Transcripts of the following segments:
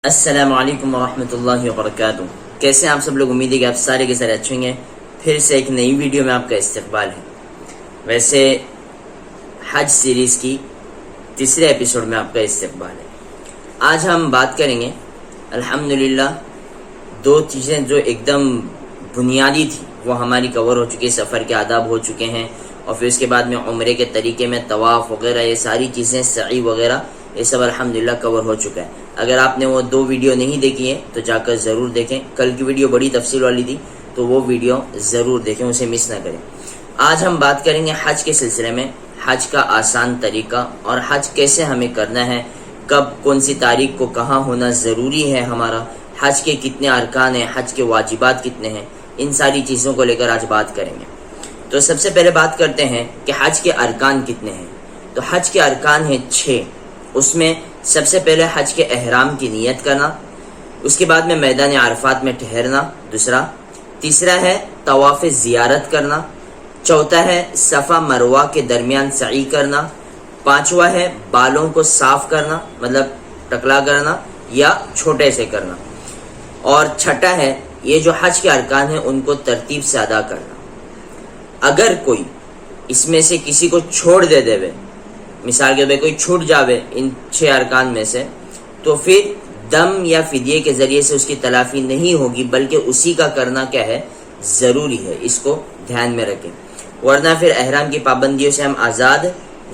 السلام علیکم ورحمۃ اللہ وبرکاتہ۔ کیسے ہیں آپ سب لوگ؟ امید ہے کہ آپ سارے کے سارے اچھے ہیں۔ پھر سے ایک نئی ویڈیو میں آپ کا استقبال ہے۔ ویسے حج سیریز کی تیسرے ایپیسوڈ میں آپ کا استقبال ہے۔ آج ہم بات کریں گے الحمدللہ دو چیزیں جو ایک دم بنیادی تھی وہ ہماری کور ہو چکی ہے، سفر کے آداب ہو چکے ہیں، اور پھر اس کے بعد میں عمرے کے طریقے میں طواف وغیرہ یہ ساری چیزیں، سعی وغیرہ یہ سب الحمدللہ کور ہو چکا ہے۔ اگر آپ نے وہ دو ویڈیو نہیں دیکھی ہے تو جا کر ضرور دیکھیں۔ کل کی ویڈیو بڑی تفصیل والی تھی تو وہ ویڈیو ضرور دیکھیں، اسے مس نہ کریں۔ آج ہم بات کریں گے حج کے سلسلے میں، حج کا آسان طریقہ اور حج کیسے ہمیں کرنا ہے، کب کون سی تاریخ کو کہاں ہونا ضروری ہے ہمارا، حج کے کتنے ارکان ہیں، حج کے واجبات کتنے ہیں، ان ساری چیزوں کو لے کر آج بات کریں گے۔ تو سب سے پہلے بات کرتے ہیں کہ حج کے ارکان کتنے ہیں۔ تو حج کے ارکان ہیں 6۔ اس میں سب سے پہلے حج کے احرام کی نیت کرنا، اس کے بعد میں میدان عرفات میں ٹھہرنا، تیسرا ہے طواف زیارت کرنا، چوتھا ہے صفا مروہ کے درمیان سعی کرنا، پانچواں ہے بالوں کو صاف کرنا، مطلب ٹکلا کرنا یا چھوٹے سے کرنا، اور چھٹا ہے یہ جو حج کے ارکان ہیں ان کو ترتیب سے ادا کرنا۔ اگر کوئی اس میں سے کسی کو چھوڑ دے دے، مثال کے طور پہ کوئی چھوٹ جاوے ان 6 ارکان میں سے، تو پھر دم یا فدیے کے ذریعے سے اس کی تلافی نہیں ہوگی، بلکہ اسی کا کرنا کیا ہے، ضروری ہے۔ اس کو دھیان میں رکھیں، ورنہ پھر احرام کی پابندیوں سے ہم آزاد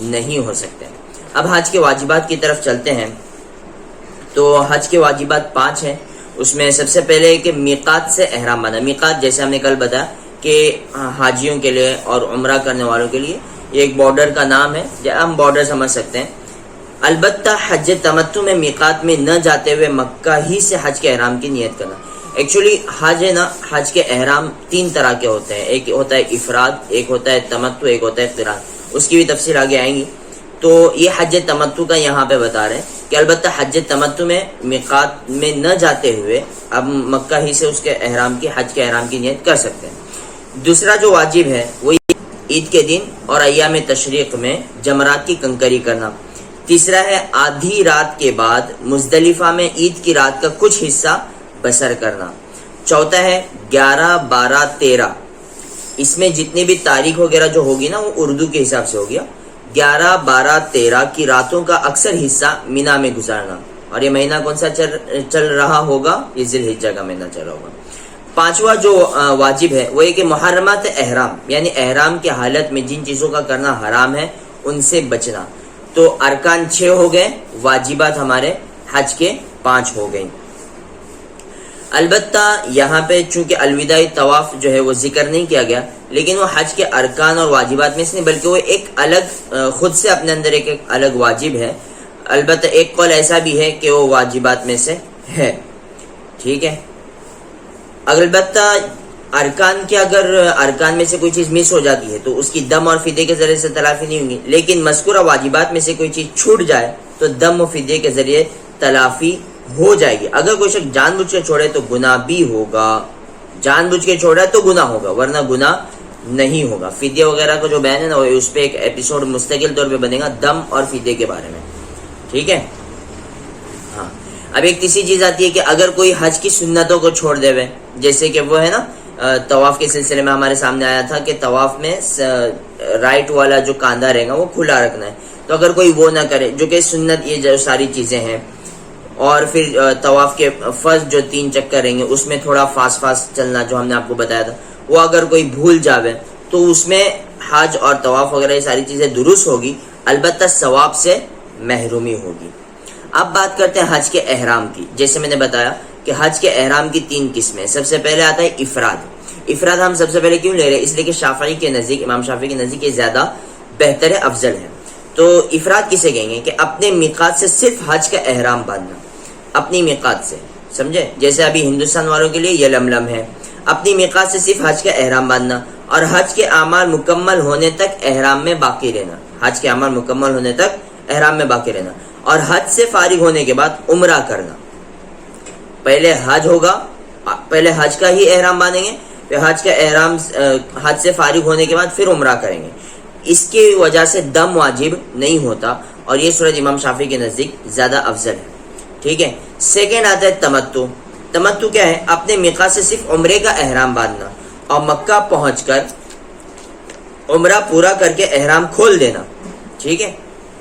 نہیں ہو سکتے۔ اب حج کے واجبات کی طرف چلتے ہیں۔ تو حج کے واجبات 5 ہیں۔ اس میں سب سے پہلے کہ میقات سے احرام باندھنا۔ میقات جیسے ہم نے کل بتایا کہ حاجیوں کے لیے اور عمرہ کرنے والوں کے لیے یہ ایک بارڈر کا نام ہے، ہم بارڈر سمجھ سکتے ہیں۔ البتہ حج تمتع میں میقات میں نہ جاتے ہوئے مکہ ہی سے حج کے احرام کی نیت کرنا۔ ایکچولی حج ہے نا، حج کے احرام 3 طرح کے ہوتے ہیں، ایک ہوتا ہے افراد، ایک ہوتا ہے تمتع، ایک ہوتا ہے قران۔ اس کی بھی تفصیل آگے آئیں گی۔ تو یہ حج تمتع کا یہاں پہ بتا رہے ہیں کہ البتہ حج تمتع میں میقات میں نہ جاتے ہوئے اب مکہ ہی سے اس کے احرام کی، حج کے احرام کی نیت کر سکتے ہیں۔ دوسرا جو واجب ہے وہ عید کے دن اور ایام تشریق میں جمرات کی کنکری کرنا۔ تیسرا ہے آدھی رات کے بعد مزدلفہ میں عید کی رات کا کچھ حصہ بسر کرنا۔ چوتھا ہے 11، 12، 13، اس میں جتنی بھی تاریخ وغیرہ جو ہوگی نا وہ اردو کے حساب سے ہوگیا۔ 11، 12، 13 کی راتوں کا اکثر حصہ مینا میں گزارنا۔ اور یہ مہینہ کون سا چل رہا ہوگا؟ یہ ذی الحجہ کا مہینہ چل رہا ہوگا۔ پانچواں جو واجب ہے وہ یہ کہ محرمات احرام، یعنی احرام کی حالت میں جن چیزوں کا کرنا حرام ہے ان سے بچنا۔ تو ارکان 6 ہو گئے، واجبات ہمارے حج کے 5 ہو گئے۔ البتہ یہاں پہ چونکہ الوداعی طواف جو ہے وہ ذکر نہیں کیا گیا، لیکن وہ حج کے ارکان اور واجبات میں سے نہیں، بلکہ وہ ایک الگ خود سے اپنے اندر ایک الگ واجب ہے۔ البتہ ایک قول ایسا بھی ہے کہ وہ واجبات میں سے ہے، ٹھیک ہے۔ البتہ ارکان کے اگر ارکان میں سے کوئی چیز مس ہو جاتی ہے تو اس کی دم اور فدیے کے ذریعے سے تلافی نہیں ہوگی، لیکن مذکورہ واجبات میں سے کوئی چیز چھوٹ جائے تو دم و فدیے کے ذریعے تلافی ہو جائے گی۔ اگر کوئی شخص جان بوجھ کے چھوڑے تو گناہ بھی ہوگا، جان بوجھ کے چھوڑا تو گناہ ہوگا، ورنہ گناہ نہیں ہوگا۔ فدیے وغیرہ کا جو بیان ہے نا، اس پہ ایک ایپیسوڈ مستقل طور پہ بنے گا دم اور فدیے کے بارے میں، ٹھیک ہے۔ ہاں، اب ایک تیسری چیز آتی ہے کہ اگر کوئی حج کی سنتوں کو چھوڑ دے وے، جیسے کہ وہ ہے نا طواف کے سلسلے میں ہمارے سامنے آیا تھا کہ طواف میں رائٹ والا جو کاندھا رہے گا وہ کھلا رکھنا ہے، تو اگر کوئی وہ نہ کرے، جو کہ سنت یہ جو ساری چیزیں ہیں، اور پھر طواف کے فرض جو 3 چکر رہیں گے اس میں تھوڑا فاسٹ چلنا جو ہم نے آپ کو بتایا تھا، وہ اگر کوئی بھول جاوے تو اس میں حج اور طواف وغیرہ یہ ساری چیزیں درست ہوگی، البتہ ثواب سے محرومی ہوگی۔ اب بات کرتے ہیں حج کے احرام کی۔ جیسے میں نے بتایا کہ حج کے احرام کی 3 قسمیں، سب سے پہلے آتا ہے افراد۔ افراد ہم سب سے پہلے کیوں لے رہے ہیں؟ اس لیے کہ شافعی کے نزدیک، امام شافعی کے نزدیک یہ زیادہ بہتر ہے، افضل ہے۔ تو افراد کسے کہیں گے؟ کہ اپنے میقات سے صرف حج کا احرام باندھنا، اپنی میقات سے، سمجھے؟ جیسے ابھی ہندوستان والوں کے لیے یہ لملم ہے، اپنی میقات سے صرف حج کا احرام باندھنا اور حج کے اعمال مکمل ہونے تک احرام میں باقی رہنا، حج کے اعمال مکمل ہونے تک احرام میں باقی رہنا، اور حج سے فارغ ہونے کے بعد عمرہ کرنا۔ پہلے حج ہوگا، پہلے حج کا ہی احرام باندھیں گے، پھر حج کا احرام حج سے فارغ ہونے کے بعد پھر عمرہ کریں گے۔ اس کی وجہ سے دم واجب نہیں ہوتا، اور یہ صورت امام شافعی کے نزدیک زیادہ افضل ہے، ٹھیک ہے. سیکنڈ آتا ہے تمتو. تمتو کیا ہے؟ اپنے میقات سے صرف عمرے کا احرام باندھنا اور مکہ پہنچ کر عمرہ پورا کر کے احرام کھول دینا. ٹھیک ہے،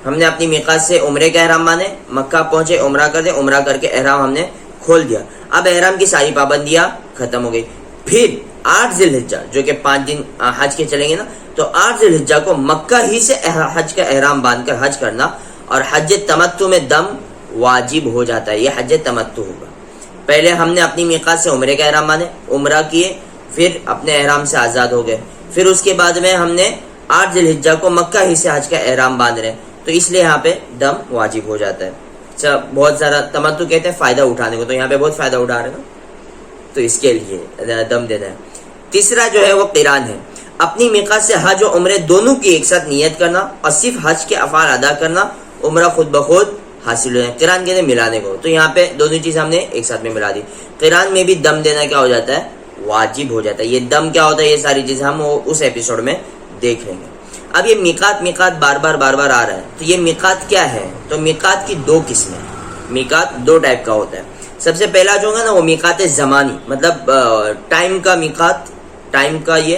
ہم نے اپنی میقات سے عمرے کا احرام باندھے، مکہ پہنچے، عمرہ کر دے، عمرہ کر کے احرام ہم نے کھول دیا. اب احرام کی ساری پابندیاں ختم ہو گئی. پھر 8 ذی الحجہ جو کہ 5 دن حج کے چلیں گے نا، تو 8 ذی الحجہ کو مکہ ہی سے حج کا احرام باندھ کر حج کرنا، اور حج تمتع میں دم واجب ہو جاتا ہے. یہ حج تمتع ہوگا. پہلے ہم نے اپنی میقات سے عمرے کا احرام باندھے، عمرہ کیے، پھر اپنے احرام سے آزاد ہو گئے. پھر اس کے بعد میں ہم نے 8 ذی الحجہ کو مکہ ہی سے حج کا احرام باندھ رہے ہیں، تو اس لیے یہاں پہ دم واجب ہو جاتا ہے. اچھا، بہت سارا تمتع کہتے ہیں فائدہ اٹھانے کو، تو یہاں پہ بہت فائدہ اٹھا رہے ہیں، تو اس کے لیے دم دینا ہے. تیسرا جو ہے وہ قران ہے. اپنی میقات سے حج و عمرے دونوں کی ایک ساتھ نیت کرنا اور صرف حج کے افعال ادا کرنا، عمرہ خود بخود حاصل ہو جائے. قران کہتے ہیں ملانے کو، تو یہاں پہ دونوں چیز ہم نے ایک ساتھ میں ملا دی. قران میں بھی دم دینا کیا ہو جاتا ہے؟ واجب ہو جاتا ہے. یہ دم کیا ہوتا ہے، یہ ساری چیز ہم اس ایپیسوڈ میں دیکھ لیں گے. اب یہ میقات بار بار آ رہا ہے، تو یہ میقات کیا ہے؟ تو میقات کی 2 قسمیں. میقات 2 ٹائپ کا ہوتا ہے. سب سے پہلا جو ہوگا نا وہ میقات زمانی، مطلب ٹائم کا میقات، ٹائم کا یہ.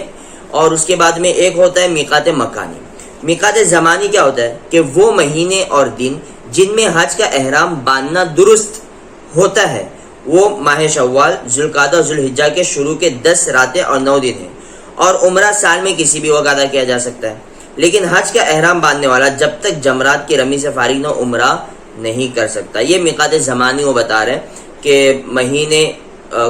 اور اس کے بعد میں ایک ہوتا ہے میقات مکانی. میقات زمانی کیا ہوتا ہے کہ وہ مہینے اور دن جن میں حج کا احرام باندھنا درست ہوتا ہے وہ ماہ شوال، ذوالقعدہ اور ذوالحجہ کے شروع کے 10 راتیں اور 9 دن ہیں. اور عمرہ سال میں کسی بھی وقت ادا کیا جا سکتا ہے، لیکن حج کا احرام باندھنے والا جب تک جمرات کی رمی سے فارغ نہ عمرہ نہیں کر سکتا. یہ میقات زمانی وہ بتا رہے ہیں کہ مہینے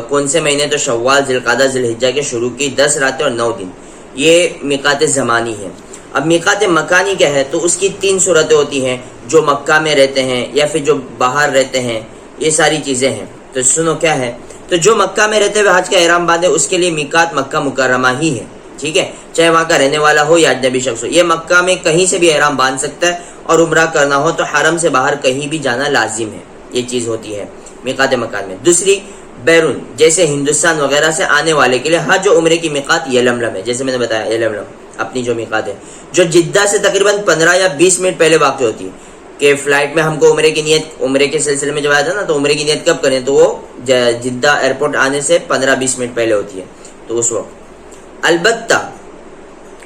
کون سے مہینے؟ تو شوال، ذوالقعدہ، ذوالحجہ کے شروع کی 10 راتیں اور 9 دن، یہ میقات زمانی ہے. اب میقات مکانی کیا ہے؟ تو اس کی 3 صورتیں ہوتی ہیں. جو مکہ میں رہتے ہیں یا پھر جو باہر رہتے ہیں، یہ ساری چیزیں ہیں. تو سنو کیا ہے. تو جو مکہ میں رہتے ہوئے حج کا احرام باندھے اس کے لیے میقات مکہ مکرمہ ہی ہے. ٹھیک ہے، چاہے وہاں کا رہنے والا ہو یا اجنبی شخص ہو. یہ مکہ میں کہیں سے بھی احرام باندھ سکتا ہے، اور عمرہ کرنا ہو تو حرم سے باہر کہیں بھی جانا لازم ہے. یہ چیز ہوتی ہے میقات مکان میں. دوسری، بیرون جیسے ہندوستان وغیرہ سے آنے والے کے لیے حج و عمرے کی میقات یلملم ہے. جیسے میں نے بتایا یلملم اپنی جو میقات ہے، جو جدہ سے تقریباً 15 یا 20 منٹ پہلے واقع ہوتی ہے. کہ فلائٹ میں ہم کو عمرے کے سلسلے میں جب آیا تھا نا، تو عمرے کی نیت کب کریں؟ تو وہ جدہ ایئرپورٹ آنے سے 15-20 منٹ پہلے ہوتی ہے. تو اس وقت البتہ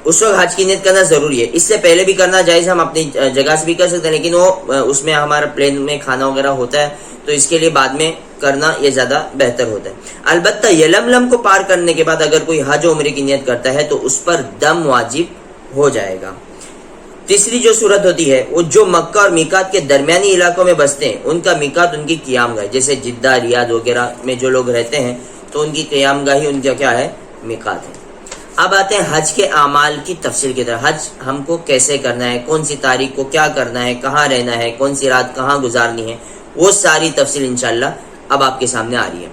اس وقت حج کی نیت کرنا ضروری ہے. اس سے پہلے بھی کرنا جائز، ہم اپنی جگہ سے بھی کر سکتے ہیں، لیکن وہ اس میں ہمارا پلین میں کھانا وغیرہ ہوتا ہے، تو اس کے لیے بعد میں کرنا یہ زیادہ بہتر ہوتا ہے. البتہ یلملم کو پار کرنے کے بعد اگر کوئی حج و عمرے کی نیت کرتا ہے تو اس پر دم واجب ہو جائے گا. تیسری جو صورت ہوتی ہے، وہ جو مکہ اور میقات کے درمیانی علاقوں میں بستے ہیں ان کا میقات ان کی قیام گاہ، جیسے جدہ، ریاض وغیرہ میں جو لوگ رہتے ہیں تو ان کی قیام گاہ ہی ان کا کیا ہے؟ میقات ہے. اب آتے ہیں حج کے اعمال کی تفصیل کی طرف. حج ہم کو کیسے کرنا ہے، کون سی تاریخ کو کیا کرنا ہے، کہاں رہنا ہے، کون سی رات کہاں گزارنی ہے، وہ ساری تفصیل انشاءاللہ اب آپ کے سامنے آ رہی ہے.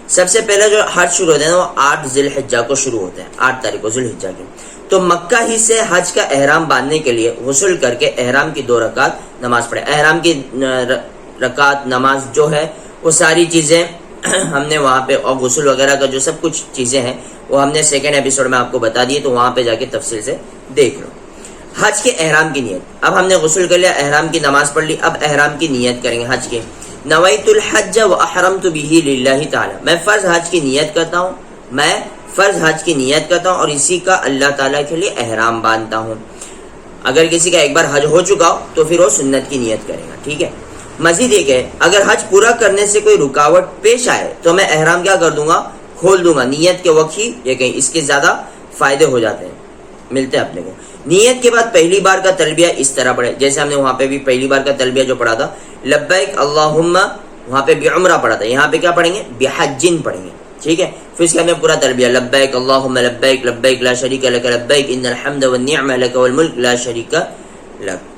سب سے پہلے جو حج شروع ہوتا ہے وہ 8 ذی الحجہ کو شروع ہوتا ہے، 8 تاریخ کو ذوالحجہ کی. تو مکہ ہی سے حج کا احرام باندھنے کے لیے غسل کر کے احرام کی 2 رکعت نماز پڑھے. احرام کی رکعت نماز جو ہے وہ ساری چیزیں ہم نے وہاں پہ، اور غسل وغیرہ کا جو سب کچھ چیزیں ہیں وہ ہم نے سیکنڈ ایپیسوڈ میں آپ کو بتا دیے، تو وہاں پہ جا کے تفصیل سے دیکھ لو. حج کے احرام کی نیت. اب ہم نے غسل کر لیا، احرام کی نماز پڑھ لی، اب احرام کی نیت کریں گے حج کی. نویت الحج واحرمت به للہ تعالی. میں فرض حج کی نیت کرتا ہوں، میں فرض حج کی نیت کرتا ہوں اور اسی کا اللہ تعالیٰ کے لیے احرام باندھتا ہوں. اگر کسی کا ایک بار حج ہو چکا ہو تو پھر وہ سنت کی نیت کرے گا. ٹھیک ہے. مزید ایک ہے، اگر حج پورا کرنے سے کوئی رکاوٹ پیش آئے تو میں احرام کیا کر دوں گا؟ کھول دوں گا نیت کے وقت ہی. یہ کہیں اس کے زیادہ فائدے ہو جاتے ہیں، ملتے ہیں اپنے کو. نیت کے بعد پہلی بار کا تلبیہ اس طرح پڑھے، جیسے ہم نے وہاں پہ بھی پہلی بار کا تلبیہ جو پڑھا تھا لبیک اللہم، وہاں پہ بعمرہ پڑھا تھا، یہاں پہ کیا پڑھیں گے؟ بحجن پڑھیں گے. ٹھیک ہے. پھر اس کے ہمیں پورا تلبیہ لبیک اللہم لبیک لبیک لا شریک لک لبیک ان الحمد والنعمہ لک والملک لا شریک لک.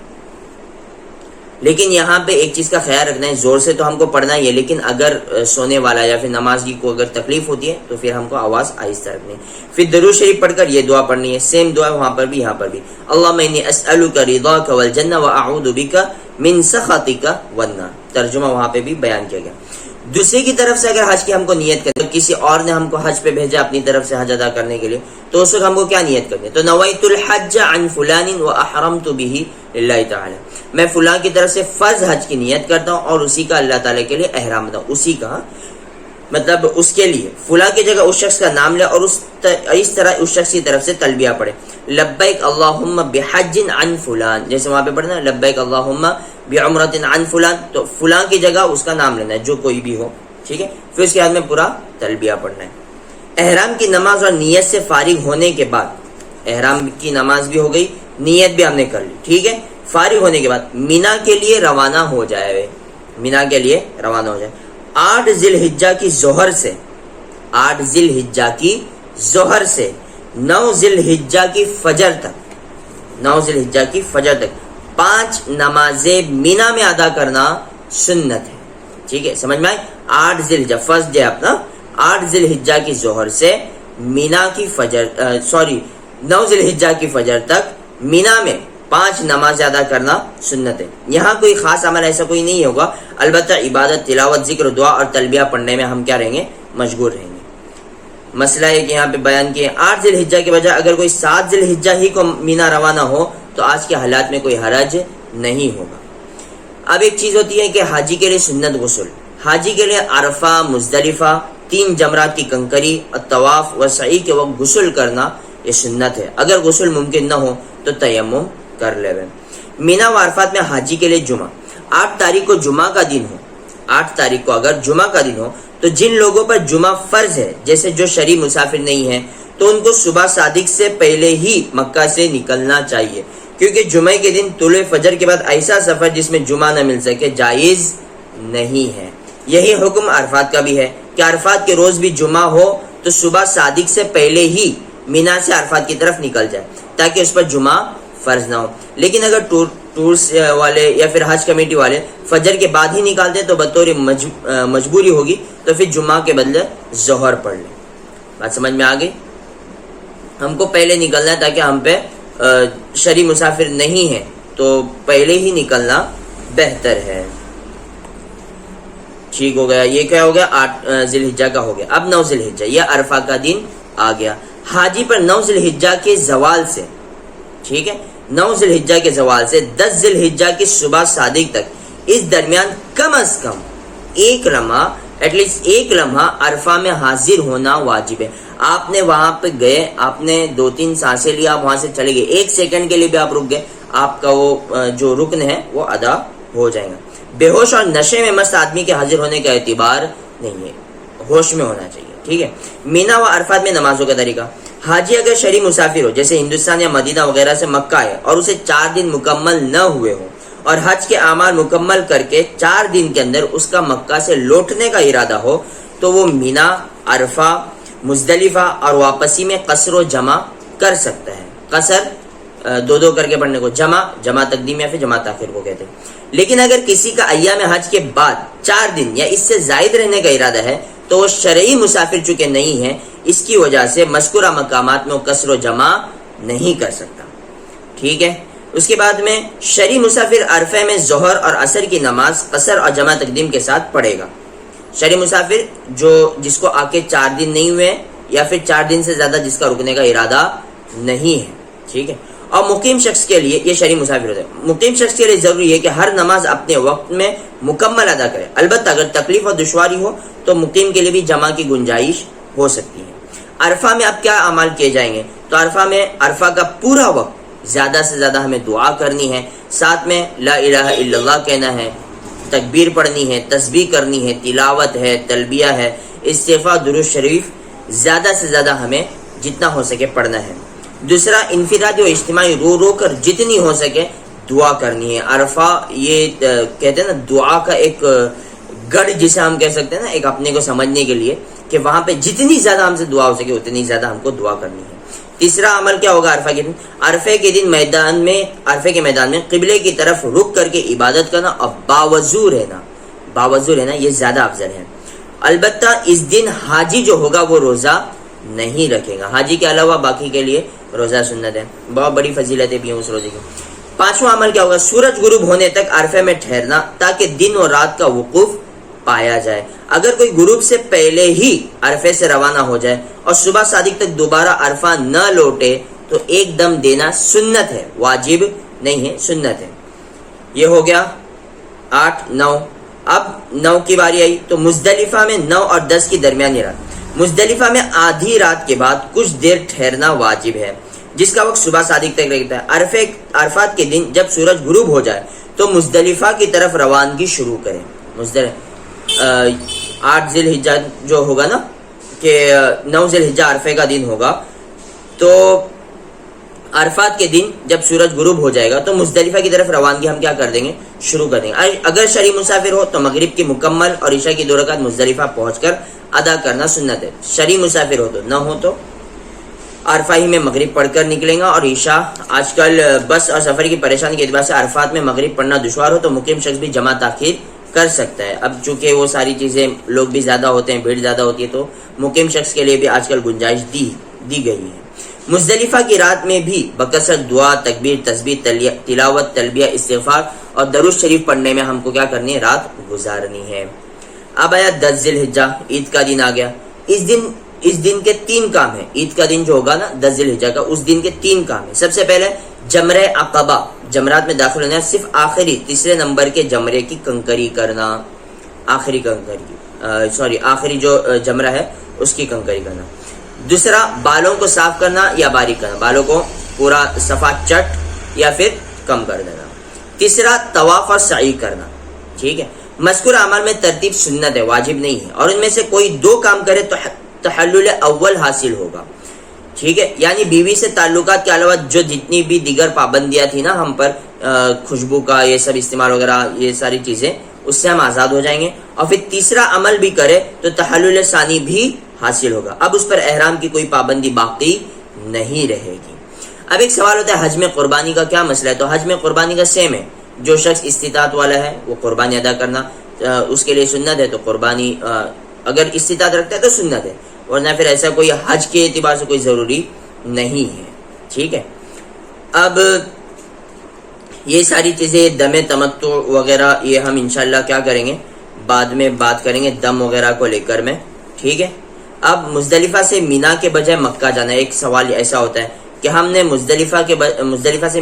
لیکن یہاں پہ ایک چیز کا خیال رکھنا ہے، زور سے تو ہم کو پڑھنا ہی ہے، لیکن اگر سونے والا یا پھر نماز کی کو اگر تکلیف ہوتی ہے تو پھر ہم کو آواز آہستہ رکھنی ہے. پھر درود شریف پڑھ کر یہ دعا پڑھنی ہے، سیم دعا وہاں پر بھی یہاں پر بھی. اللہم انی اسألک رضاک والجنہ واعوذ بک من سخطک والنار. ترجمہ وہاں پہ بھی بیان کیا گیا. دوسرے کی طرف سے اگر حج کی ہم کو نیت کریں تو کسی اور نے ہم کو حج پہ بھیجا اپنی طرف سے حج ادا کرنے کے لیے، تو اس وقت ہم کو کیا نیت کرنی ہے؟ تو نویت الحج عن فلان واحرمت به للہ تعالی، میں فلاں کی طرف سے فرض حج کی نیت کرتا ہوں اور اسی کا اللہ تعالیٰ کے لیے احرام بنتا ہوں، اسی کا مطلب اس کے لیے فلاں کی جگہ اس شخص کا نام لے اور اس طرح اس شخص کی طرف سے تلبیہ پڑھے، لبیک اللہم بحج عن فلان، جیسے وہاں پہ پڑھنا لبیک اللہم بعمرۃ عن فلان، تو فلاں کی جگہ اس کا نام لینا ہے جو کوئی بھی ہو، ٹھیک ہے، پھر اس کے بعد میں پورا تلبیہ پڑھنا ہے۔ احرام کی نماز اور نیت سے فارغ ہونے کے بعد، احرام کی نماز بھی ہو گئی، نیت بھی ہم نے کر لی، ٹھیک ہے، فارغ ہونے کے بعد مینا کے لیے روانہ ہو جائے، مینا کے لیے روانہ ہو جائے 8 ذی الحجہ کی ظہر سے، 8 ذی الحجہ کی ظہر سے 9 ذی الحجہ کی فجر تک، 9 ذی الحجہ کی فجر تک 5 نمازیں مینا میں ادا کرنا سنت ہے، ٹھیک ہے، سمجھ میں آئے؟ 8 ذی الحجہ فرسٹ ڈے اپنا، 8 ذی الحجہ کی ظہر سے مینا کی فجر 9 ذی الحجہ کی فجر تک مینا میں 5 نماز ادا کرنا سنت ہے۔ یہاں کوئی خاص عمل ایسا کوئی نہیں ہوگا، البتہ عبادت، تلاوت، ذکر، دعا اور تلبیہ پڑھنے میں ہم کیا رہیں گے؟ مشغول رہیں گے۔ مسئلہ ہے کہ یہاں پہ بیان کیے 8 ذی الحجہ کے بجائے اگر کوئی 7 ذی الحجہ ہی کو مینا روانہ ہو تو آج کے حالات میں کوئی حرج نہیں ہوگا۔ اب ایک چیز ہوتی ہے کہ حاجی کے لیے سنت غسل، حاجی کے لیے عرفہ، مزدلفہ 3 جمرات کی کنکری اور طواف و سعی کے وقت غسل کرنا یہ سنت ہے، اگر غسل ممکن نہ ہو تو تیمم کر لے۔ مینا و عرفات میں حاجی کے لیے جمعہ، 8 تاریخ کو جمعہ کا دن ہو، 8 تاریخ کو اگر جمعہ کا دن ہو تو جن لوگوں پر جمعہ فرض ہے، جیسے جو شرعی مسافر نہیں ہیں، تو ان کو صبح صادق سے پہلے ہی مکہ سے نکلنا چاہیے، کیونکہ جمعہ کے دن طلوع فجر کے بعد ایسا سفر جس میں جمعہ نہ مل سکے جائز نہیں ہے۔ یہی حکم عرفات کا بھی ہے کہ عرفات کے روز بھی جمعہ ہو تو صبح صادق سے پہلے ہی مینا سے عرفات کی طرف نکل جائے تاکہ اس پر جمعہ فرض نہ ہو۔ لیکن اگر ٹورس والے یا پھر حج کمیٹی والے فجر کے بعد ہی نکالتے تو بطور مجبوری ہوگی تو پھر جمعہ کے بدلے ظہر پڑھ لیں۔ بات سمجھ میں آ گئی؟ ہم کو پہلے نکلنا ہے تاکہ ہم پہ شرعی مسافر نہیں ہے تو پہلے ہی نکلنا بہتر ہے۔ ٹھیک ہو گیا، یہ کیا ہو گیا؟ 8 ذی الحجہ کا ہو گیا۔ اب 9 ذی الحجہ، یہ عرفہ کا دن آ گیا۔ حاجی پر 9 ذی الحجہ کے زوال سے، ٹھیک ہے، 9 ذی الحجہ کے زوال سے 10 ذی الحجہ کی صبح صادق تک اس درمیان کم از کم ایک لمحہ، ایٹ لیسٹ ایک لمحہ عرفہ میں حاضر ہونا واجب ہے۔ آپ نے وہاں پہ گئے، آپ نے 2-3 سانسیں لیا، آپ وہاں سے چلے گئے، 1 سیکنڈ کے لیے بھی آپ رک گئے، آپ کا وہ جو رکن ہے وہ ادا ہو جائے گا۔ بے ہوش اور نشے میں مست آدمی کے حاضر ہونے کا اعتبار نہیں ہے، ہوش میں ہونا چاہیے، ٹھیک ہے۔ مینا و عرفات میں نمازوں کا طریقہ، حاجی اگر شرعی مسافر ہو، جیسے ہندوستان یا مدینہ وغیرہ سے مکہ ہے اور اسے 4 دن مکمل نہ ہوئے ہوں اور حج کے اعمال مکمل کر کے 4 دن کے اندر اس کا مکہ سے لوٹنے کا ارادہ ہو تو وہ مینا، عرفہ، مزدلفہ اور واپسی میں قصر و جمع کر سکتا ہے۔ قصر 2 کر کے پڑھنے کو، جمع تقدیم یا پھر جمع تاخیر کو کہتے ہیں۔ لیکن اگر کسی کا ایام حج کے بعد 4 دن یا اس سے زائد رہنے کا ارادہ ہے تو وہ شرعی مسافر چونکہ نہیں ہے، اس کی وجہ سے مذکورہ مقامات میں وہ قصر و جمع نہیں کر سکتا، ٹھیک ہے۔ اس کے بعد میں شرعی مسافر عرفہ میں ظہر اور عصر کی نماز قصر اور جمع تقدیم کے ساتھ پڑھے گا۔ شرعی مسافر جس کو آ کے 4 دن نہیں ہوئے یا پھر 4 دن سے زیادہ جس کا رکنے کا ارادہ نہیں ہے، ٹھیک ہے۔ اور مقیم شخص کے لیے، یہ شرعی مسافر ہوتا ہے، مقیم شخص کے لیے ضروری ہے کہ ہر نماز اپنے وقت میں مکمل ادا کرے، البتہ اگر تکلیف اور دشواری ہو تو مقیم کے لیے بھی جمع کی گنجائش ہو سکتی ہے۔ عرفہ میں اب کیا اعمال کیے جائیں گے؟ تو عرفہ میں عرفہ کا پورا وقت زیادہ سے زیادہ ہمیں دعا کرنی ہے، ساتھ میں لا الہ الا اللہ کہنا ہے، تکبیر پڑھنی ہے، تسبیح کرنی ہے، تلاوت ہے، تلبیہ ہے، استغفار، درود شریف زیادہ سے زیادہ ہمیں جتنا ہو سکے پڑھنا ہے۔ دوسرا، انفرادی و اجتماعی رو کر جتنی ہو سکے دعا کرنی ہے۔ عرفہ یہ کہتے ہیں نا دعا کا ایک گڑھ جسے ہم کہہ سکتے ہیں نا، ایک اپنے کو سمجھنے کے لیے کہ وہاں پہ جتنی زیادہ ہم سے دعا ہو سکے اتنی زیادہ ہم کو دعا کرنی ہے۔ تیسرا عمل کیا ہوگا عرفہ کے دن؟ عرفے کے دن عرفے کے میدان میں قبلے کی طرف رک کر کے عبادت کرنا اور باوضو رہنا یہ زیادہ افضل ہے۔ البتہ اس دن حاجی جو ہوگا وہ روزہ نہیں رکھے گا، حاجی کے علاوہ باقی کے لیے روزہ سنت ہے، بہت بڑی فضیلتیں بھی ہیں اس روزے کی۔ پانچواں عمل کیا ہوگا؟ سورج غروب ہونے تک عرفے میں ٹھہرنا تاکہ دن اور رات کا وقوف پایا جائے۔ اگر کوئی غروب سے پہلے ہی عرفے سے روانہ ہو جائے اور صبح صادق تک دوبارہ عرفہ نہ لوٹے تو ایک دم دینا سنت ہے، واجب نہیں ہے، سنت ہے۔ یہ ہو گیا 8 9۔ اب 9 کی باری آئی تو مزدلفہ میں 9 اور 10 کی درمیانی رات، مزدلفہ میں آدھی رات کے بعد کچھ دیر ٹھہرنا واجب ہے، جس کا وقت صبح صادق تک رہتا ہے۔ عرفات کے دن جب سورج غروب ہو جائے تو مزدلفہ کی طرف روانگی شروع کریں۔ 8 ذی الحجہ جو ہوگا نا کہ 9 ذی الحجہ عرفے کا دن ہوگا، تو عرفات کے دن جب سورج غروب ہو جائے گا تو مزدلفہ کی طرف روانگی ہم کیا کر دیں گے، شروع کر دیں گے۔ اگر شرعی مسافر ہو تو مغرب کی مکمل اور عشاء کی 2 رکعت مزدلفہ پہنچ کر ادا کرنا سنت ہے۔ شرعی مسافر ہو تو نہ ہو تو عرفہ ہی میں مغرب پڑھ کر نکلیں گا، اور عشاء آج کل بس اور سفر کی پریشانی کے اعتبار سے عرفات میں مغرب پڑھنا دشوار ہو تو مقیم شخص بھی جمع تاخیر کر سکتا ہے۔ اب چونکہ وہ ساری چیزیں لوگ بھی زیادہ ہوتے ہیں، بھیڑ زیادہ ہوتی ہے، تو مقیم شخص کے لیے بھی آج کل گنجائش دی گئی ہے۔ مزدلفہ کی رات میں بھی بکثرت دعا، تکبیر، تسبیح، تلاوت، تلبیہ، استغفار اور درود شریف پڑھنے میں ہم کو کیا کرنی ہے، رات گزارنی ہے۔ اب آیا 10 ذی الحجہ، عید کا دن آ گیا۔ اس دن کے 3 کام ہیں۔ عید کا دن جو ہوگا نا 10 ذی الحجہ کا، اس دن کے 3 کام ہیں۔ سب سے پہلے جمرہ عقبہ، جمرات میں داخل ہونا ہے، صرف تیسرے نمبر کے جمرے کی کنکری کرنا، آخری جو جمرہ ہے اس کی کنکری کرنا۔ دوسرا بالوں کو صاف کرنا یا باریک کرنا، بالوں کو پورا صفا چٹ یا پھر کم کر دینا۔ تیسرا طواف اور سعی کرنا، ٹھیک ہے۔ مذکور اعمال میں ترتیب سنت ہے، واجب نہیں ہے، اور ان میں سے کوئی 2 کام کرے تو تحلل اول حاصل ہوگا، ٹھیک ہے۔ یعنی بیوی سے تعلقات کے علاوہ جو جتنی بھی دیگر پابندیاں تھی نا ہم پر، خوشبو کا یہ سب استعمال وغیرہ، یہ ساری چیزیں، اس سے ہم آزاد ہو جائیں گے۔ اور پھر تیسرا عمل بھی کرے تو تحلل ثانی بھی حاصل ہوگا، اب اس پر احرام کی کوئی پابندی باقی نہیں رہے گی۔ اب ایک سوال ہوتا ہے حج میں قربانی کا کیا مسئلہ ہے؟ تو حج میں قربانی کا سیم ہے، جو شخص استطاعت والا ہے وہ قربانی ادا کرنا اس کے لیے سنت ہے، تو قربانی اگر استطاعت رکھتا ہے تو سنت ہے، ورنہ پھر ایسا کوئی حج کے اعتبار سے کوئی ضروری نہیں ہے، ٹھیک ہے۔ اب یہ ساری چیزیں دم تمتع وغیرہ یہ ہم انشاءاللہ کیا کریں گے، بعد میں بات کریں گے دم وغیرہ کو لے کر میں، ٹھیک ہے۔ اب مزدلفہ سے مینا کے بجائے مکہ جانا ہے۔ ایک سوال ایسا ہوتا ہے کہ ہم نے مزدلفہ سے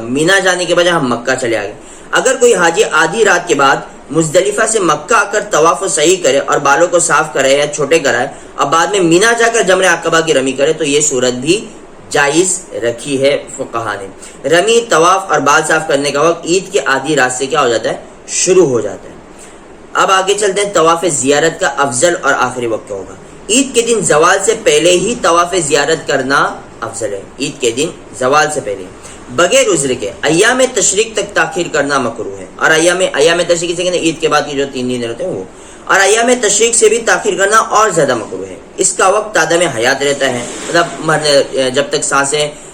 مینا جانے کے بجائے ہم مکہ چلے آگے۔ اگر کوئی حاجی آدھی رات کے بعد مزدلفہ سے مکہ آ کر طواف و سعی کرے اور بالوں کو صاف کرے یا چھوٹے کرائے اور بعد میں مینا جا کر جمرہ عقبہ کی رمی کرے تو یہ صورت بھی جائز رکھی ہے فقہا نے۔ رمی، طواف اور بال صاف کرنے کا وقت عید کے آدھی رات سے کیا ہو جاتا ہے، شروع ہو جاتا ہے۔ اب آگے چلتے ہیں، طواف زیارت کا افضل اور آخری وقت ہوگا۔ عید کے دن زوال سے پہلے ہی طواف زیارت کرنا افضل ہے، عید کے دن زوال سے پہلے، بغیر عذر کے۔ ایام تشریق تک تاخیر کرنا مکروہ ہے، اور ایام تشریق سے کہتے ہیں عید کے بعد کی جو 3 دن رہتے ہیں وہ، اور ایام تشریق سے بھی تاخیر کرنا اور زیادہ مکروہ ہے۔ اس کا وقت عدم حیات رہتا ہے، مطلب جب تک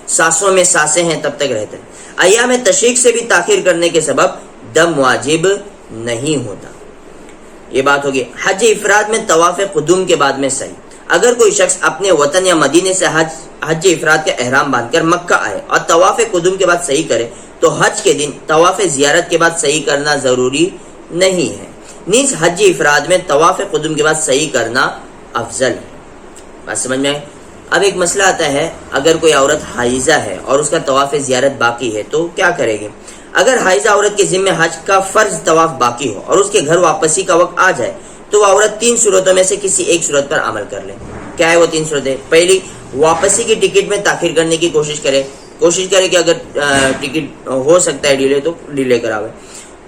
سانسوں میں سانسیں ہیں تب تک رہتا ہے۔ ایام تشریق سے بھی تاخیر کرنے کے سبب دم واجب نہیں ہوتا۔ یہ بات ہوگی۔ حج افراد میں طواف قدوم کے بعد میں صحیح، اگر کوئی شخص اپنے وطن یا مدینے سے حج افراد کا احرام باندھ کر مکہ آئے اور طواف قدوم کے بعد صحیح کرے تو حج کے دن طواف زیارت کے بعد صحیح کرنا ضروری نہیں ہے، نیز حج افراد میں طواف قدوم کے بعد صحیح کرنا افضل ہے۔ بات سمجھ میں آئے؟ اب ایک مسئلہ آتا ہے، اگر کوئی عورت حائضہ ہے اور اس کا طواف زیارت باقی ہے تو کیا کرے گی؟ اگر حائضہ عورت کے ذمہ حج کا فرض طواف باقی ہو اور اس کے گھر واپسی کا وقت آ جائے تو وہ عورت 3 صورتوں میں سے کسی ایک صورت پر عمل کر لے۔ کیا ہے وہ 3 صورتیں؟ پہلی، واپسی کی ٹکٹ میں تاخیر کرنے کی کوشش کرے کہ اگر ٹکٹ ہو سکتا ہے ڈیلے تو ڈیلے کراوے۔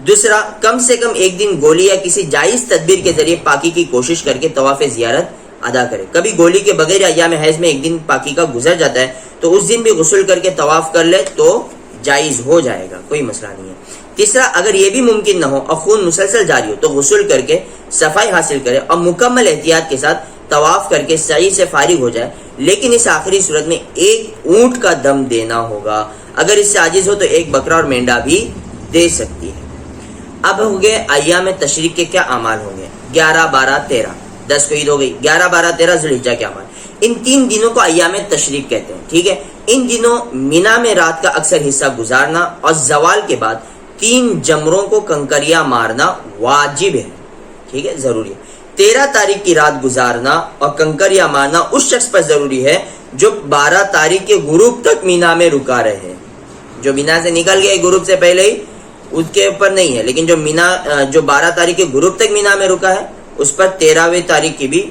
دوسرا، کم سے کم ایک دن گولی یا کسی جائز تدبیر کے ذریعے پاکی کی کوشش کر کے طواف زیارت ادا کرے۔ کبھی گولی کے بغیر یا ایام حیض میں ایک دن پاکی کا گزر جاتا ہے تو اس دن بھی غسل کر کے طواف کر لے تو جائز ہو جائے گا، کوئی مسئلہ نہیں ہے۔ تیسرا، اگر یہ بھی ممکن نہ ہو اور خون مسلسل جاری ہو تو غسل کر کے صفائی حاصل کرے اور مکمل احتیاط کے ساتھ طواف کر کے سعی سے فارغ ہو جائے، لیکن اس آخری صورت میں ایک اونٹ کا دم دینا ہوگا، اگر اس سے عاجز ہو تو ایک بکرا اور مینڈا بھی دے سکتی ہے۔ اب ہو گئے ایام تشریق کے کیا اعمال ہوں گے؟ 11، 12، 13، 10 کو عید ہو گئی، 11، 12، 13 ذی الحجہ کے اعمال۔ ان 3 دنوں کو ایام تشریق کہتے ہیں، ٹھیک ہے۔ ان دنوں مینا میں رات کا اکثر حصہ گزارنا اور زوال کے بعد 3 جمروں کو کنکریاں مارنا واجب ہے، ٹھیک ہے، ضروری ہے۔ 13 تاریخ کی رات گزارنا اور کنکریاں مارنا اس شخص پر ضروری ہے جو 12 تاریخ کے غروب تک مینا میں رکا رہے، جو مینا سے نکل گئے غروب سے پہلے ہی اس کے اوپر نہیں ہے، لیکن جو 12 تاریخ کے غروب تک مینا میں رکا ہے اس پر 13ویں تاریخ کی بھی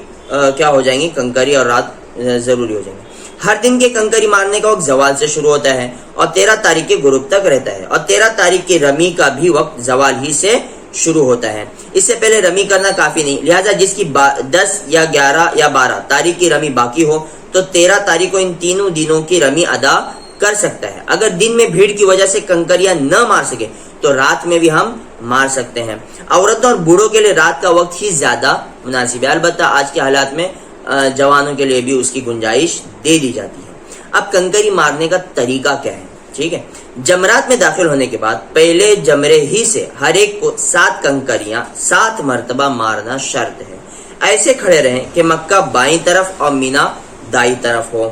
کیا ہو جائیں گی، کنکری اور رات ضروری ہو جائیں گے۔ ہر دن کے کنکری مارنے کا وقت زوال سے شروع ہوتا ہے اور 13 تاریخ کے غروب تک رہتا ہے، اور 13 تاریخ کی رمی کا بھی وقت زوال ہی سے شروع ہوتا ہے۔ اس سے پہلے رمی کرنا کافی نہیں، لہٰذا جس کی 10 یا 11 یا 12 تاریخ کی رمی باقی ہو تو 13 تاریخ کو ان تینوں دنوں کی رمی ادا کر سکتا ہے۔ اگر دن میں بھیڑ کی وجہ سے کنکریاں نہ مار سکے تو رات میں بھی ہم مار سکتے ہیں۔ عورتوں اور بوڑھوں کے لیے رات کا وقت ہی زیادہ مناسب ہے، البتہ آج کے حالات میں جوانوں کے لیے بھی اس کی گنجائش دے دی جاتی ہے۔ اب کنکری مارنے کا طریقہ کیا ہے؟ ٹھیک ہے، جمرات میں داخل ہونے کے بعد پہلے جمرے ہی سے ہر ایک کو 7 کنکریاں 7 مرتبہ مارنا شرط ہے۔ ایسے کھڑے رہیں کہ مکہ بائیں طرف اور مینا دائیں طرف ہو۔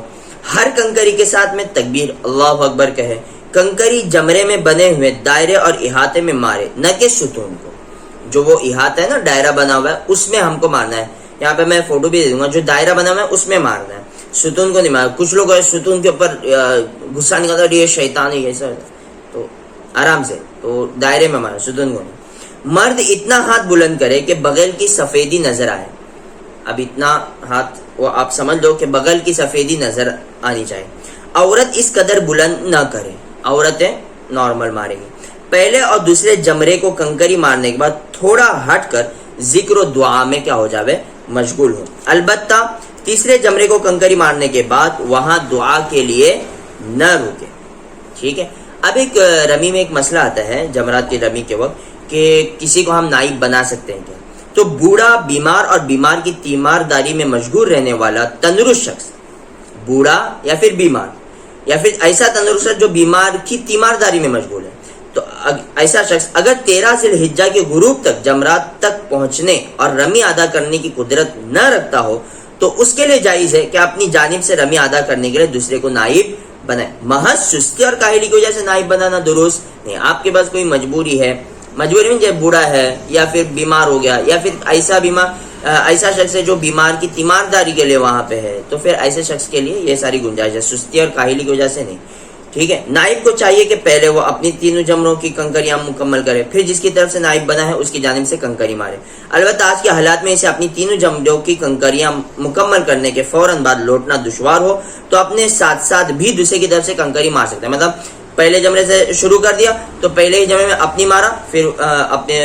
ہر کنکری کے ساتھ میں تکبیر اللہ اکبر کہے۔ کنکری جمرے میں بنے ہوئے دائرے اور احاطے میں مارے، نہ کہ ستون کو۔ جو وہ احاطہ ہے نا، دائرہ بنا ہوا ہے، اس میں ہم کو مارنا ہے۔ یہاں پہ میں فوٹو بھی دے دوں گا، جو دائرہ بنا ہوا ہے اس میں مارنا ہے، ستون کو نہیں مارنا۔ کچھ لوگ ستون کے اوپر غصہ نکالتا ہے، یہ شیطان ہے ایسا، تو آرام سے، تو دائرے میں مارنا، ستون کو نہیں۔ مرد اتنا ہاتھ بلند کرے کہ بغل کی سفیدی نظر آئے۔ اب اتنا ہاتھ وہ آپ سمجھ لو کہ بغل کی سفیدی نظر آنی چاہیے۔ عورت اس قدر بلند نہ کرے، عورتیں نارمل مارے گی۔ پہلے اور دوسرے جمرے کو کنکری مارنے کے بعد تھوڑا ہٹ کر ذکر و دعا میں کیا ہو جاوے، مشغول ہو۔ البتہ تیسرے جمرے کو کنکری مارنے کے بعد وہاں دعا کے لیے نہ رکے، ٹھیک ہے۔ اب ایک رمی میں ایک مسئلہ آتا ہے جمرات کی رمی کے وقت کہ کسی کو ہم نائب بنا سکتے ہیں کیا؟ تو بوڑھا، بیمار اور بیمار کی تیمارداری میں مشغول رہنے والا تندرست شخص، بوڑھا یا پھر بیمار یا پھر ایسا تندرست شخص جو بیمار کی تیمارداری میں مشغول ہے، تو ایسا شخص اگر 13 ذی الحجہ کے غروب تک جمرات تک پہنچنے اور رمی ادا کرنے کی قدرت نہ رکھتا ہو تو اس کے لیے جائز ہے کہ اپنی جانب سے رمی ادا کرنے کے لیے دوسرے کو نائب بنائے۔ محض سستی اور کاہلی کی وجہ سے نائب بنانا درست نہیں۔ آپ کے پاس کوئی مجبوری ہے، مجبوری میں جب بوڑھا ہے یا پھر بیمار ہو گیا یا پھر ایسا شخص ہے جو بیمار کی تیمارداری کے لیے وہاں پہ ہے، تو پھر ایسے شخص کے لیے یہ ساری گنجائش ہے، سستی اور کاہلی کی وجہ سے نہیں، ٹھیک ہے۔ نائب کو چاہیے کہ پہلے وہ اپنی تینوں جمروں کی کنکریاں مکمل کرے، پھر جس کی طرف سے نائب بنا ہے اس کی جانب سے کنکری مارے۔ البتہ آج کے حالات میں اسے اپنی تینوں جمروں کی کنکریاں مکمل کرنے کے فوراً بعد لوٹنا دشوار ہو تو اپنے ساتھ ساتھ بھی دوسرے کی طرف سے کنکری مار سکتا ہے۔ مطلب پہلے جمرے سے شروع کر دیا تو پہلے ہی جمرے میں اپنی مارا، پھر اپنے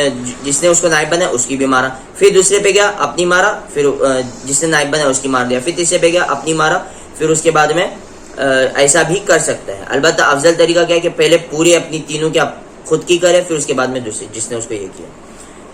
جس نے اس کو نائب بنا اس کی بھی مارا، پھر دوسرے پہ گیا اپنی مارا، پھر جس نے نائب بنا اس کی مار دیا، پھر تیسرے پہ گیا اپنی مارا، پھر اس کے بعد میں ایسا بھی کر سکتا ہے۔ البتہ افضل طریقہ کیا ہے کہ پہلے پورے اپنی تینوں کی خود کی کرے، پھر اس کے بعد میں دوسرے جس نے اس کو یہ کیا۔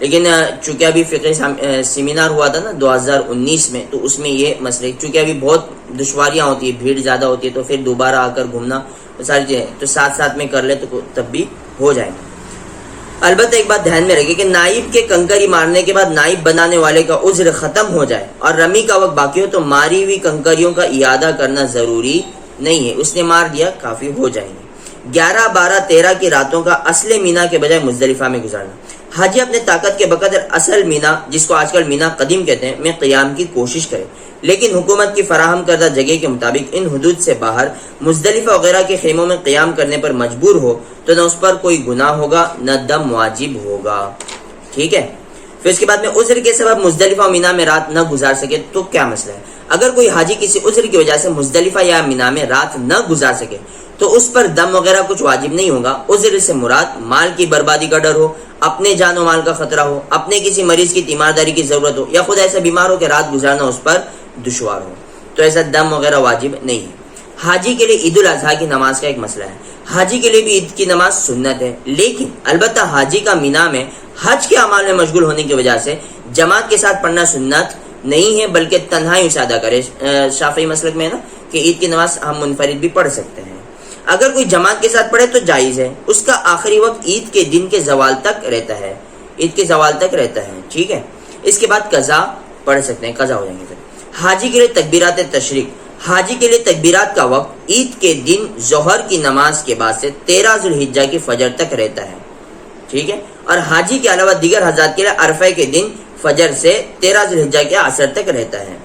لیکن چونکہ ابھی فقہ سیمینار ہوا تھا نا 2019 میں، تو اس میں یہ مسئلے، چونکہ ابھی بہت دشواریاں ہوتی ہیں، بھیڑ زیادہ ہوتی ہے، تو پھر دوبارہ آ کر گھومنا ساری چیزیں تو ساتھ ساتھ میں کر لے تو تب بھی ہو جائے گا۔ البتہ ایک بات دھیان میں رکھے کہ نائب کے کنکری مارنے کے بعد نائب بنانے والے کا عذر ختم ہو جائے اور رمی کا وقت باقی ہو تو ماری ہوئی کنکریوں کا اعادہ کرنا ضروری نہیں ہے، اس نے مار دیا کافی ہو جائیں گے۔ 11، 12، 13 کی راتوں کا اصل مینا کے بجائے مزدلفہ میں گزارنا۔ حاجی اپنے طاقت کے بقدر اصل مینا، جس کو آج کل مینا قدیم کہتے ہیں، میں قیام کی کوشش کرے، لیکن حکومت کی فراہم کردہ جگہ کے مطابق ان حدود سے باہر مزدلفہ وغیرہ کے خیموں میں قیام کرنے پر مجبور ہو تو نہ اس پر کوئی گناہ ہوگا نہ دم واجب ہوگا، ٹھیک ہے۔ پھر اس کے بعد میں عذر کے سبب مزدلفہ اور مینا میں رات نہ گزار سکے تو کیا مسئلہ ہے؟ اگر کوئی حاجی کسی عذر کی وجہ سے مزدلفہ یا مینا میں رات نہ گزار سکے تو اس پر دم وغیرہ کچھ واجب نہیں ہوگا۔ عذر سے مراد مال کی بربادی کا ڈر ہو، اپنے جان و مال کا خطرہ ہو، اپنے کسی مریض کی تیمارداری کی ضرورت ہو، یا خود ایسا بیمار ہو کہ رات گزارنا اس پر دشوار ہو، تو ایسا دم وغیرہ واجب نہیں ہے۔ حاجی کے لیے عید الاضحیٰ کی نماز کا ایک مسئلہ ہے۔ حاجی کے لیے بھی عید کی نماز سنت ہے، لیکن البتہ حاجی کا مینا میں حج کے اعمال میں مشغول ہونے کی وجہ سے جماعت کے ساتھ پڑھنا سنت نہیں ہے، بلکہ تنہائی اسے ادا کرے۔ شافعی مسلک میں ہے نا کہ عید کی نماز ہم منفرد بھی پڑھ سکتے ہیں، اگر کوئی جماعت کے ساتھ پڑھے تو جائز ہے۔ اس کا آخری وقت عید کے دن کے زوال تک رہتا ہے، عید کے زوال تک رہتا ہے، ٹھیک ہے۔ اس کے بعد قضا پڑھ سکتے ہیں، قضا ہو جائیں گے۔ حاجی کے لیے تکبیرات تشریق۔ حاجی کے لیے تکبیرات کا وقت عید کے دن ظہر کی نماز کے بعد سے 13 ذی الحجہ کی فجر تک رہتا ہے، ٹھیک ہے۔ اور حاجی کے علاوہ دیگر حضرات کے لیے عرفہ کے دن فجر سے 13 ذی الحجہ کے عصر تک رہتا ہے۔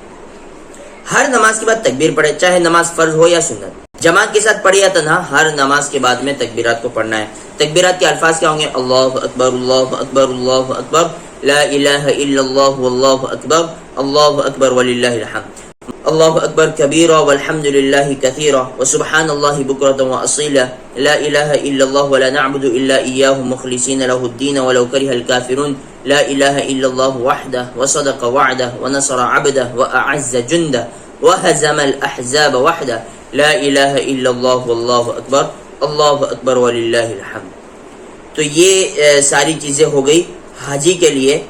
ہر نماز کے بعد تکبیر پڑھے، چاہے نماز فرض ہو یا سنت۔ جماعت کے ساتھ پڑھی یا تنہا، ہر نماز کے بعد میں تکبیرات کو پڑھنا ہے۔ تکبیرات کے الفاظ کیا ہوں گے؟ اللہ اکبر اللہ اکبر اللہ اکبر، لا الہ الا اللہ واللہ اکبر، اللہ اکبر وللہ الحمد، اللہ اکبر کبیرا والحمد للہ کثیرا وسبحان اللہ بکرۃ واصیلا، لا الہ الا اللہ ولا نعبد الا ایاہ مخلصین لہ الدین ولو کرہ الکافرون، لا الہ الا اللہ وحدہ وصدق وعدہ ونصر عبدہ واعز جندہ وہزم الاحزاب وحدہ، لا الہ الا اللہ واللہ اکبر، اللہ اکبر وللہ الحمد۔ تو یہ ساری چیزیں ہو گئی حاجی کے لیے،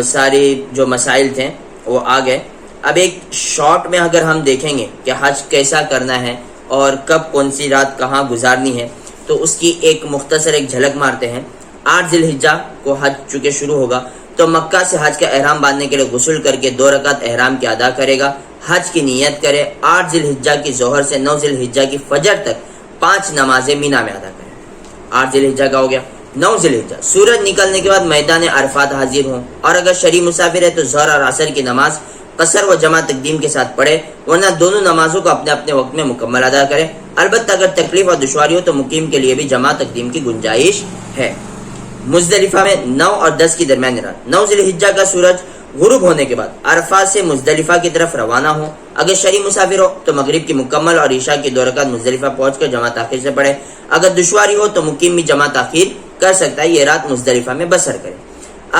سارے جو مسائل تھے وہ آ گئے۔ اب ایک شارٹ میں اگر ہم دیکھیں گے کہ حج کیسا کرنا ہے اور کب کون سی رات کہاں گزارنی ہے، تو اس کی ایک مختصر ایک جھلک مارتے ہیں۔ 8 ذی الحجہ کو حج چونکہ شروع ہوگا تو مکہ سے حج کا احرام باندھنے کے لیے غسل کر کے 2 رکعت احرام کی ادا کرے گا، حج کی نیت کرے، 8 ذی الحجہ کی ظہر سے 9 ذی الحجہ کی فجر تک 5 نمازیں مینا میں ادا کریں۔ 8 ذی الحجہ کا ہو گیا۔ 9 ذی الحجہ سورج نکلنے کے بعد میدان عرفات حاضر ہوں، اور اگر شرعی مسافر ہے تو ظہر اور عصر کی نماز قصر و جمع تقدیم کے ساتھ پڑھے، ورنہ دونوں نمازوں کو اپنے اپنے وقت میں مکمل ادا کرے۔ البتہ اگر تکلیف اور دشواری ہو تو مقیم کے لیے بھی جمع تقدیم کی گنجائش ہے۔ مزدلفہ میں 9 اور 10 کی درمیان رات 9 ذی الحجہ کا سورج غروب ہونے کے بعد عرفات سے مزدلفہ کی طرف روانہ ہو۔ اگر شرعی مسافر ہو تو مغرب کی مکمل اور عشاء کی 2 رکعت مزدلفہ پہنچ کر جمع تاخیر سے پڑھے۔ اگر دشواری ہو تو مقیم بھی جمع تاخیر کر سکتا ہے، یہ رات مزدلفہ میں بسر کرے۔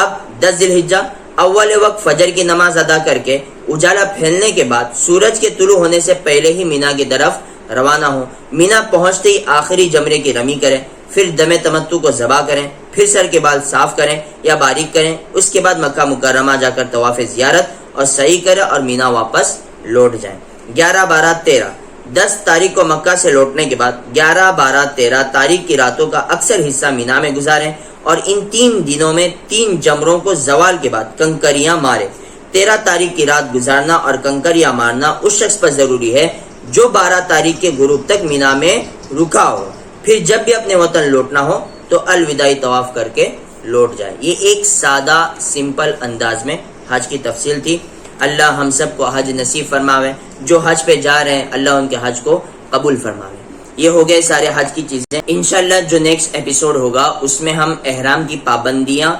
اب 10 ذی الحجہ اول وقت فجر کی نماز ادا کر کے اجالا پھیلنے کے بعد سورج کے طلوع ہونے سے پہلے ہی مینا کی طرف روانہ ہو۔ مینا پہنچتے ہی آخری جمرے کی رمی کریں، پھر دم تمتع کو ذبح کریں، پھر سر کے بال صاف کریں یا باریک کریں۔ اس کے بعد مکہ مکرمہ جا کر طواف زیارت اور سعی کریں اور مینا واپس لوٹ جائیں۔ 11، 12، 13 10 تاریخ کو مکہ سے لوٹنے کے بعد 11، 12، 13 تاریخ کی راتوں کا اکثر حصہ مینا میں گزاریں، اور ان 3 دنوں میں 3 جمروں کو زوال کے بعد کنکریاں مارے۔ 13 تاریخ کی رات گزارنا اور کنکریاں مارنا اس شخص پر ضروری ہے جو 12 تاریخ کے غروب تک مینا میں رکا ہو، پھر جب بھی اپنے وطن لوٹنا ہو تو الوداعی طواف کر کے لوٹ جائے۔ یہ ایک سادہ سمپل انداز میں حج کی تفصیل تھی۔ اللہ ہم سب کو حج نصیب فرماوے، جو حج پہ جا رہے ہیں اللہ ان کے حج کو قبول فرماوے۔ یہ ہو گئے سارے حج کی چیزیں۔ انشاءاللہ جو نیکسٹ ایپیسوڈ ہوگا اس میں ہم احرام کی پابندیاں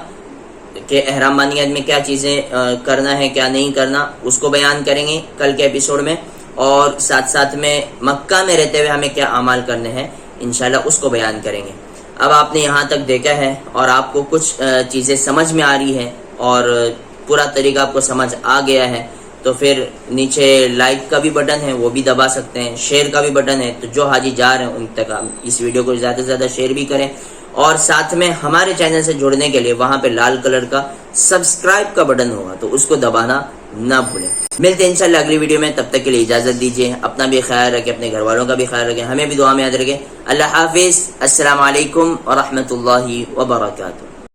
کہ احرام باندھنے میں کیا چیزیں کرنا ہے کیا نہیں کرنا اس کو بیان کریں گے کل کے ایپیسوڈ میں، اور ساتھ ساتھ میں مکہ میں رہتے ہوئے ہمیں کیا اعمال کرنے ہیں انشاءاللہ اس کو بیان کریں گے۔ اب آپ نے یہاں تک دیکھا ہے اور آپ کو کچھ چیزیں سمجھ میں آ رہی ہے اور پورا طریقہ آپ کو سمجھ آ گیا ہے تو پھر نیچے لائک کا بھی بٹن ہے وہ بھی دبا سکتے ہیں، شیئر کا بھی بٹن ہے، تو جو حاجی جا رہے ہیں ان تک اس ویڈیو کو زیادہ سے زیادہ شیئر بھی کریں، اور ساتھ میں ہمارے چینل سے جڑنے کے لیے وہاں پہ لال کلر کا سبسکرائب کا بٹن ہوگا تو اس کو دبانا نہ بھولیں۔ ملتے ہیں انشاءاللہ اگلی ویڈیو میں، تب تک کے لیے اجازت دیجیے، اپنا بھی خیال رکھیں، اپنے گھر والوں کا بھی خیال رکھیں، ہمیں بھی دعا میں یاد رکھیں۔ اللہ حافظ، السلام علیکم ورحمۃ اللہ وبرکاتہ۔